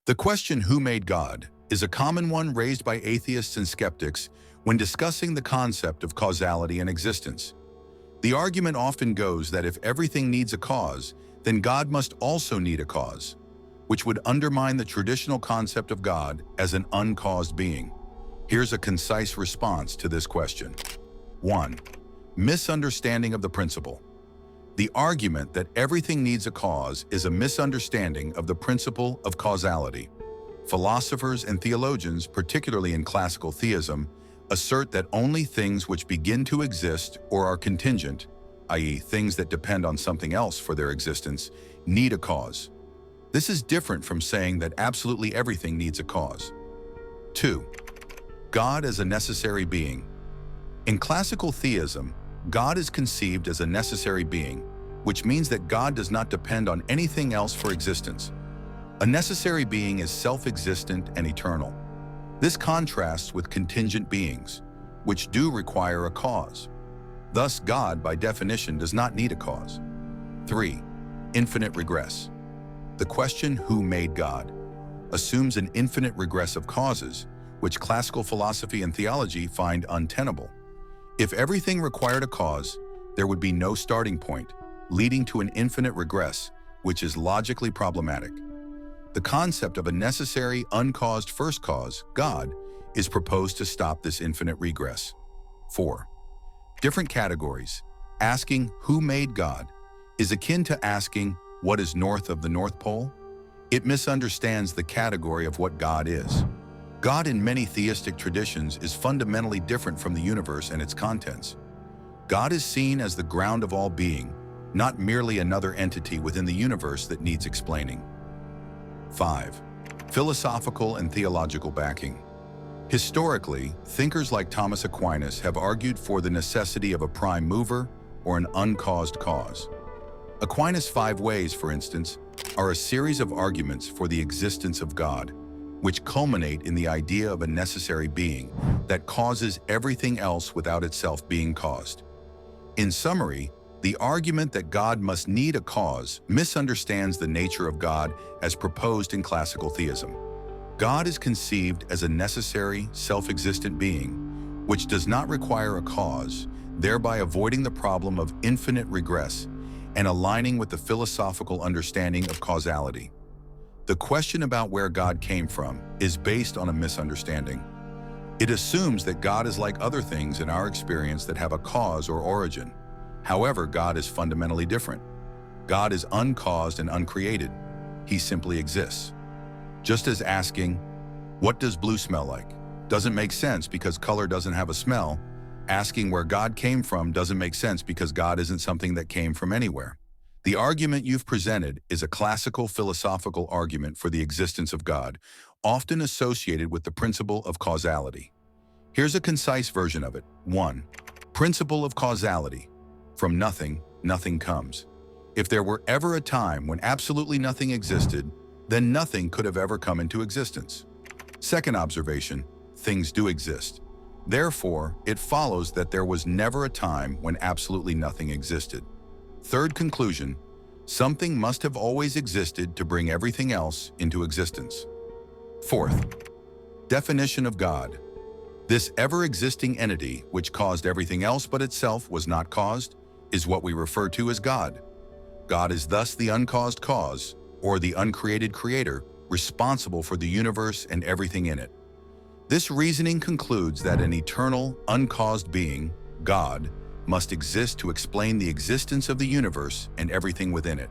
The question, who made God, is a common one raised by atheists and skeptics when discussing the concept of causality and existence. The argument often goes that if everything needs a cause, then God must also need a cause, which would undermine the traditional concept of God as an uncaused being. Here's a concise response to this question. 1. Misunderstanding of the principle. The argument that everything needs a cause is a misunderstanding of the principle of causality. Philosophers and theologians, particularly in classical theism, assert that only things which begin to exist or are contingent, i.e., things that depend on something else for their existence, need a cause. This is different from saying that absolutely everything needs a cause. 2. God as a necessary being. In classical theism, God is conceived as a necessary being, which means that God does not depend on anything else for existence. A necessary being is self-existent and eternal. This contrasts with contingent beings, which do require a cause. Thus, God, by definition, does not need a cause. 3. Infinite regress. The question, who made God, assumes an infinite regress of causes, which classical philosophy and theology find untenable. If everything required a cause, there would be no starting point, leading to an infinite regress, which is logically problematic. The concept of a necessary, uncaused first cause, God, is proposed to stop this infinite regress. 4. Different categories. Asking, who made God, is akin to asking, what is north of the North Pole? It misunderstands the category of what God is. God in many theistic traditions is fundamentally different from the universe and its contents. God is seen as the ground of all being, not merely another entity within the universe that needs explaining. 5. Philosophical and theological backing. Historically, thinkers like Thomas Aquinas have argued for the necessity of a prime mover or an uncaused cause. Aquinas' 5 ways, for instance, are a series of arguments for the existence of God, which culminate in the idea of a necessary being that causes everything else without itself being caused. In summary, the argument that God must need a cause misunderstands the nature of God as proposed in classical theism. God is conceived as a necessary, self-existent being, which does not require a cause, thereby avoiding the problem of infinite regress and aligning with the philosophical understanding of causality. The question about where God came from is based on a misunderstanding. It assumes that God is like other things in our experience that have a cause or origin. However, God is fundamentally different. God is uncaused and uncreated. He simply exists. Just as asking, what does blue smell like, doesn't make sense because color doesn't have a smell, asking where God came from doesn't make sense because God isn't something that came from anywhere. The argument you've presented is a classical philosophical argument for the existence of God, often associated with the principle of causality. Here's a concise version of it. 1. Principle of causality. From nothing, nothing comes. If there were ever a time when absolutely nothing existed, then nothing could have ever come into existence. Second observation, things do exist. Therefore, it follows that there was never a time when absolutely nothing existed. Third conclusion, something must have always existed to bring everything else into existence. Fourth, definition of God. This ever-existing entity, which caused everything else but itself was not caused, is what we refer to as God. God is thus the uncaused cause, or the uncreated creator, responsible for the universe and everything in it. This reasoning concludes that an eternal, uncaused being, God, must exist to explain the existence of the universe and everything within it.